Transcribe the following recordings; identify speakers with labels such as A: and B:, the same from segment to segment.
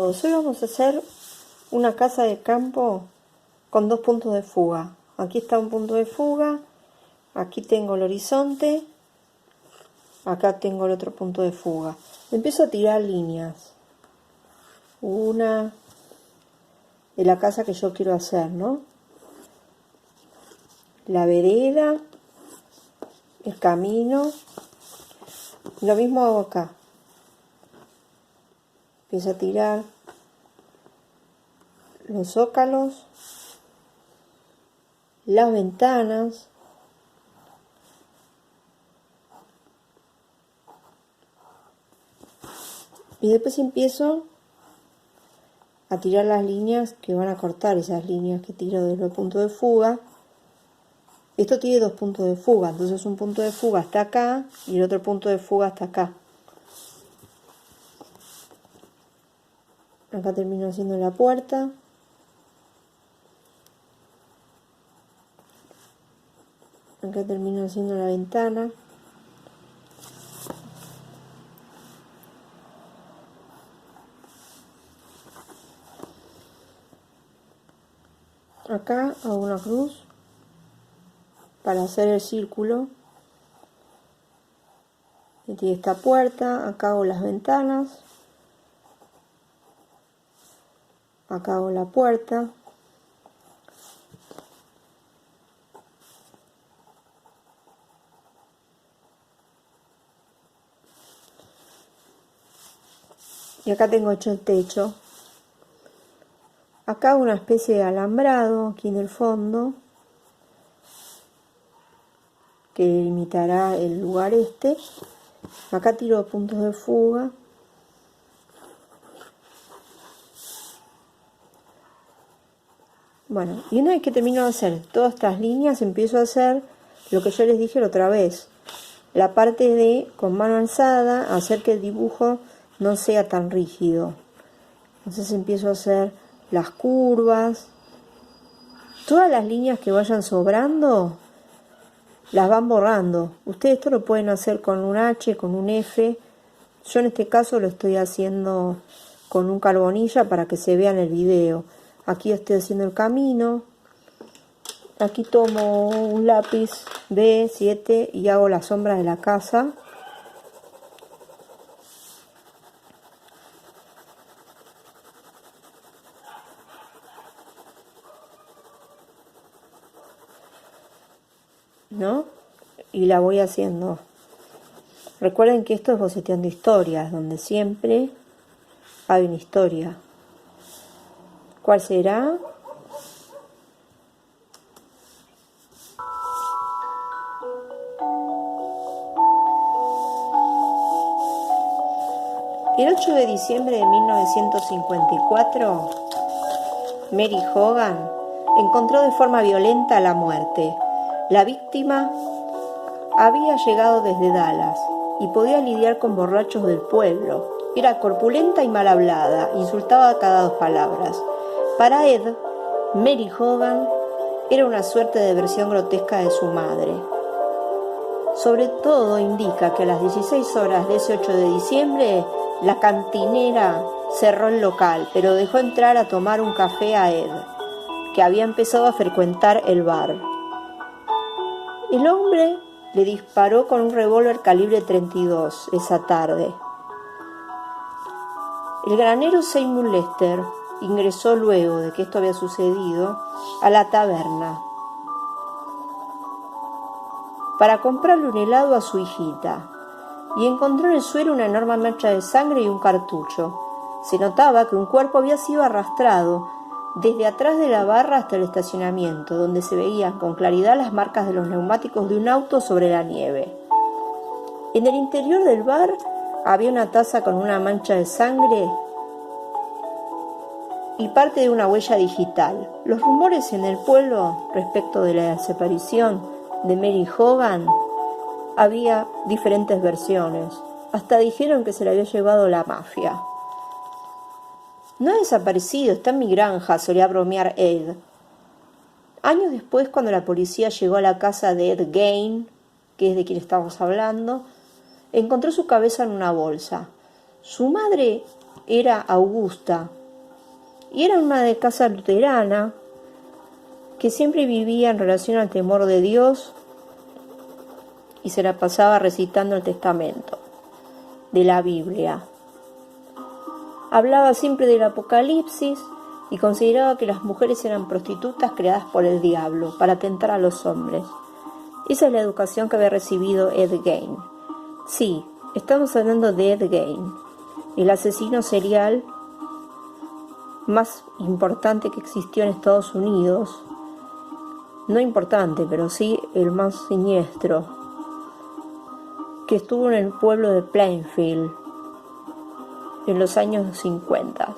A: todos, hoy vamos a hacer una casa de campo con 2 puntos de fuga. Aquí está un punto de fuga, aquí tengo el horizonte, acá tengo el otro punto de fuga. Empiezo a tirar líneas, una de la casa que yo quiero hacer, ¿no? La vereda, el camino, lo mismo hago acá. Empiezo a tirar los zócalos, las ventanas, y después empiezo a tirar las líneas que van a cortar esas líneas que tiro desde el punto de fuga. Esto tiene 2 puntos de fuga, entonces un punto de fuga está acá y el otro punto de fuga está acá. Acá termino haciendo la puerta. Acá termino haciendo la ventana. Acá hago una cruz para hacer el círculo. Y tiene esta puerta. Acá hago las ventanas. Acá hago la puerta. Y acá tengo hecho el techo. Acá hago una especie de alambrado aquí en el fondo que imitará el lugar este. Acá tiro puntos de fuga. Bueno, y una vez que termino de hacer todas estas líneas, empiezo a hacer lo que yo les dije la otra vez. La parte de, con mano alzada, hacer que el dibujo no sea tan rígido. Entonces empiezo a hacer las curvas. Todas las líneas que vayan sobrando, las van borrando. Ustedes esto lo pueden hacer con un H, con un F. Yo en este caso lo estoy haciendo con un carbonilla para que se vea en el video. Aquí estoy haciendo el camino. Aquí tomo un lápiz B7 y hago la sombra de la casa. ¿No? Y la voy haciendo. Recuerden que esto es boceteando historias, donde siempre hay una historia. ¿Cuál será? El 8 de diciembre de 1954, Mary Hogan encontró de forma violenta la muerte. La víctima había llegado desde Dallas y podía lidiar con borrachos del pueblo. Era corpulenta y mal hablada, insultaba cada 2 palabras. Para Ed, Mary Hogan era una suerte de versión grotesca de su madre. Sobre todo indica que a las 16 horas de ese 8 de diciembre, la cantinera cerró el local, pero dejó entrar a tomar un café a Ed, que había empezado a frecuentar el bar. El hombre le disparó con un revólver calibre 32 esa tarde. El granero Seymour Lester ingresó luego de que esto había sucedido a la taberna para comprarle un helado a su hijita y encontró en el suelo una enorme mancha de sangre y un cartucho. Se notaba que un cuerpo había sido arrastrado desde atrás de la barra hasta el estacionamiento, donde se veían con claridad las marcas de los neumáticos de un auto sobre la nieve. En el interior del bar había una taza con una mancha de sangre y parte de una huella digital. Los rumores en el pueblo respecto de la desaparición de Mary Hogan, había diferentes versiones. Hasta dijeron que se la había llevado la mafia. No ha desaparecido, está en mi granja, solía bromear Ed. Años después, cuando la policía llegó a la casa de Ed Gein, que es de quien estamos hablando, encontró su cabeza en una bolsa. Su madre era Augusta, y era una de casa luterana que siempre vivía en relación al temor de Dios y se la pasaba recitando el testamento de la Biblia. Hablaba siempre del Apocalipsis y consideraba que las mujeres eran prostitutas creadas por el diablo para tentar a los hombres. Esa es la educación que había recibido Ed Gein. Sí, estamos hablando de Ed Gein, el asesino serial más importante que existió en Estados Unidos. No importante, pero sí el más siniestro, que estuvo en el pueblo de Plainfield en los años 50.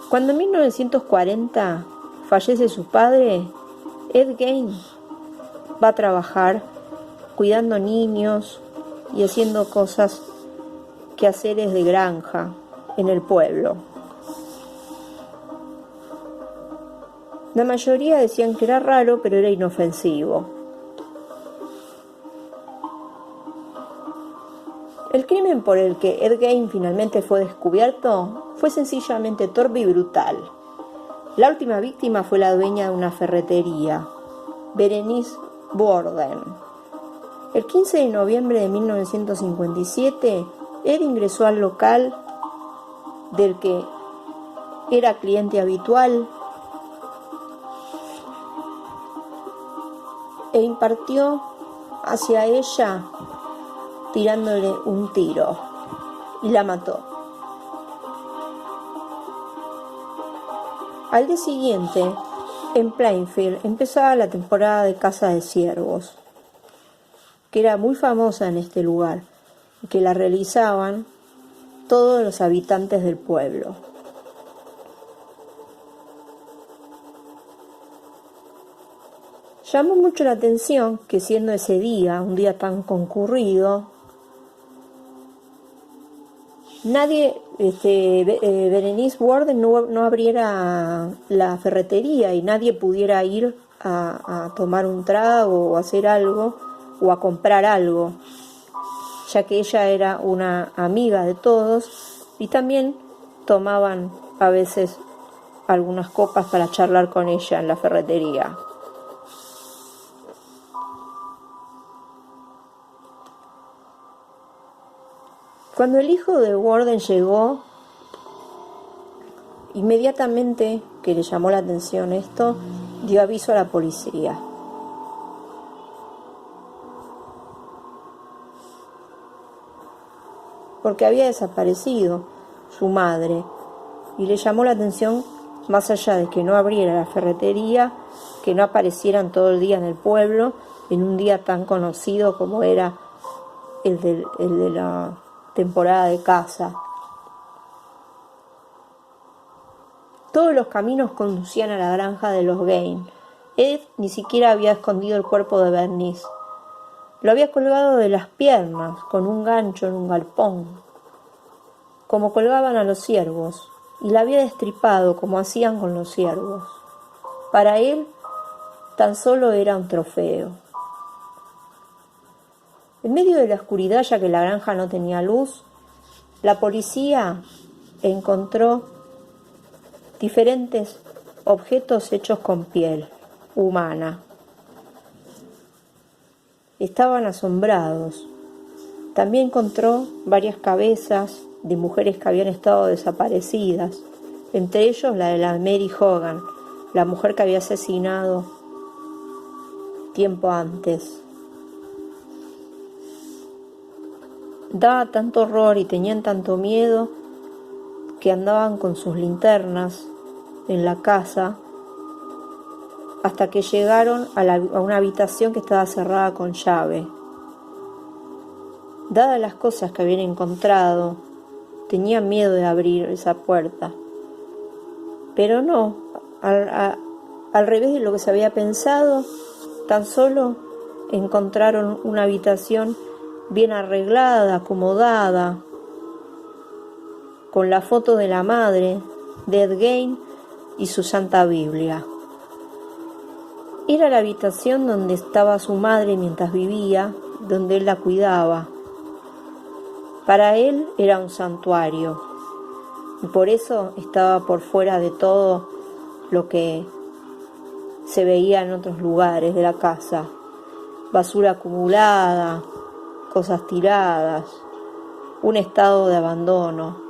A: Cuando en 1940 fallece su padre, Ed Gein va a trabajar cuidando niños y haciendo cosas, quehaceres de granja en el pueblo. La mayoría decían que era raro, pero era inofensivo. El crimen por el que Ed Gein finalmente fue descubierto fue sencillamente torpe y brutal. La última víctima fue la dueña de una ferretería, Berenice Borden. El 15 de noviembre de 1957, Ed ingresó al local del que era cliente habitual e impartió hacia ella tirándole un tiro y la mató. Al día siguiente, en Plainfield empezaba la temporada de caza de ciervos, que era muy famosa en este lugar y que la realizaban todos los habitantes del pueblo. Llamó mucho la atención que, siendo ese día un día tan concurrido, Berenice Borden no abriera la ferretería y nadie pudiera ir a tomar un trago o hacer algo o a comprar algo, ya que ella era una amiga de todos y también tomaban a veces algunas copas para charlar con ella en la ferretería. Cuando el hijo de Borden llegó, inmediatamente que le llamó la atención esto, dio aviso a la policía. Porque había desaparecido su madre y le llamó la atención, más allá de que no abriera la ferretería, que no aparecieran todo el día en el pueblo, en un día tan conocido como era el de la temporada de caza. Todos los caminos conducían a la granja de los Gein. Ed ni siquiera había escondido el cuerpo de Bernice. Lo había colgado de las piernas con un gancho en un galpón, como colgaban a los ciervos, y la había destripado como hacían con los ciervos. Para él, tan solo era un trofeo. En medio de la oscuridad, ya que la granja no tenía luz, la policía encontró diferentes objetos hechos con piel humana. Estaban asombrados. También encontró varias cabezas de mujeres que habían estado desaparecidas, entre ellos la de la Mary Hogan, la mujer que había asesinado tiempo antes. Daba tanto horror y tenían tanto miedo que andaban con sus linternas en la casa hasta que llegaron a una habitación que estaba cerrada con llave. Dadas las cosas que habían encontrado, tenían miedo de abrir esa puerta. Pero no, al revés de lo que se había pensado, tan solo encontraron una habitación bien arreglada, acomodada, con la foto de la madre de Ed Gein y su Santa Biblia. Era la habitación donde estaba su madre mientras vivía, donde él la cuidaba. Para él era un santuario. y por eso estaba por fuera de todo lo que se veía en otros lugares de la casa. Basura acumulada, cosas tiradas, un estado de abandono.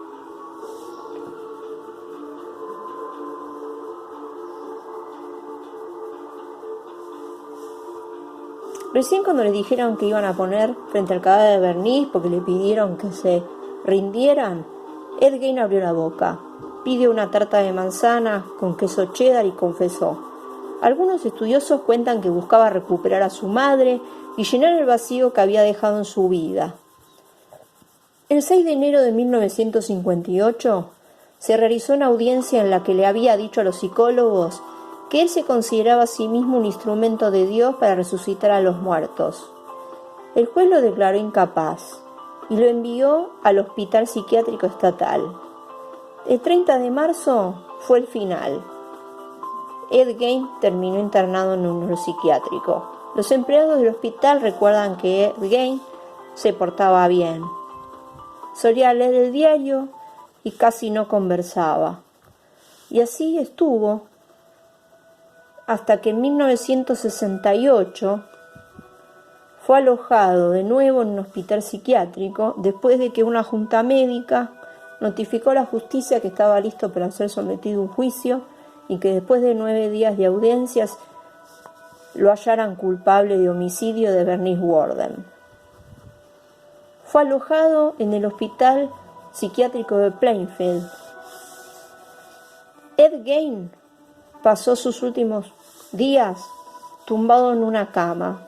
A: Recién cuando les dijeron que iban a poner frente al cadáver de Bernice porque le pidieron que se rindieran, Ed Gein abrió la boca, pidió una tarta de manzana con queso cheddar y confesó. Algunos estudiosos cuentan que buscaba recuperar a su madre y llenar el vacío que había dejado en su vida. El 6 de enero de 1958 se realizó una audiencia en la que le había dicho a los psicólogos que él se consideraba a sí mismo un instrumento de Dios para resucitar a los muertos. El juez lo declaró incapaz y lo envió al Hospital Psiquiátrico Estatal. El 30 de marzo fue el final. Ed Gein terminó internado en un neuropsiquiátrico. Los empleados del hospital recuerdan que Ed Gein se portaba bien. Solía leer el diario y casi no conversaba. Y así estuvo hasta que en 1968 fue alojado de nuevo en un hospital psiquiátrico después de que una junta médica notificó a la justicia que estaba listo para ser sometido a un juicio y que después de 9 días de audiencias lo hallaran culpable de homicidio de Bernice Worden. Fue alojado en el hospital psiquiátrico de Plainfield. Ed Gein pasó sus últimos días tumbado en una cama.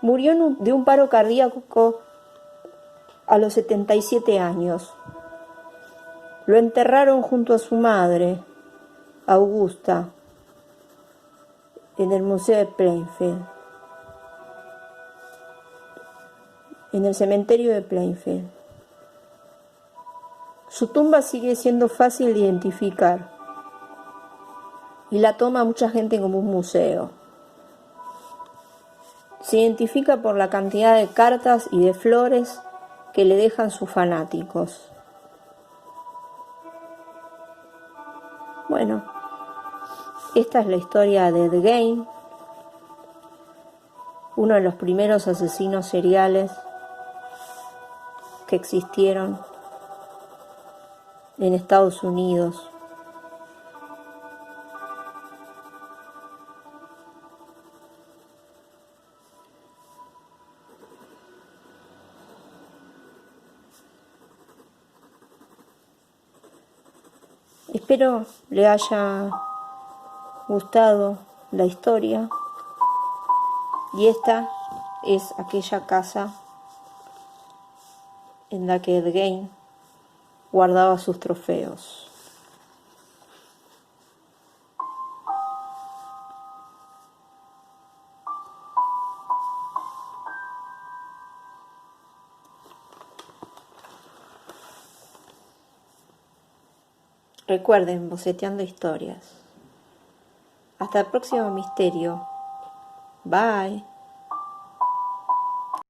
A: Murió de un paro cardíaco a los 77 años. Lo enterraron junto a su madre, Augusta, en el Museo de Plainfield, en el cementerio de Plainfield. Su tumba sigue siendo fácil de identificar y la toma mucha gente como un museo. Se identifica por la cantidad de cartas y de flores que le dejan sus fanáticos. Bueno, esta es la historia de Ed Gein, uno de los primeros asesinos seriales que existieron en Estados Unidos. Espero le haya gustado la historia y esta es aquella casa en la que Ed Gein guardaba sus trofeos. Recuerden, boceteando historias. Hasta el próximo misterio. Bye.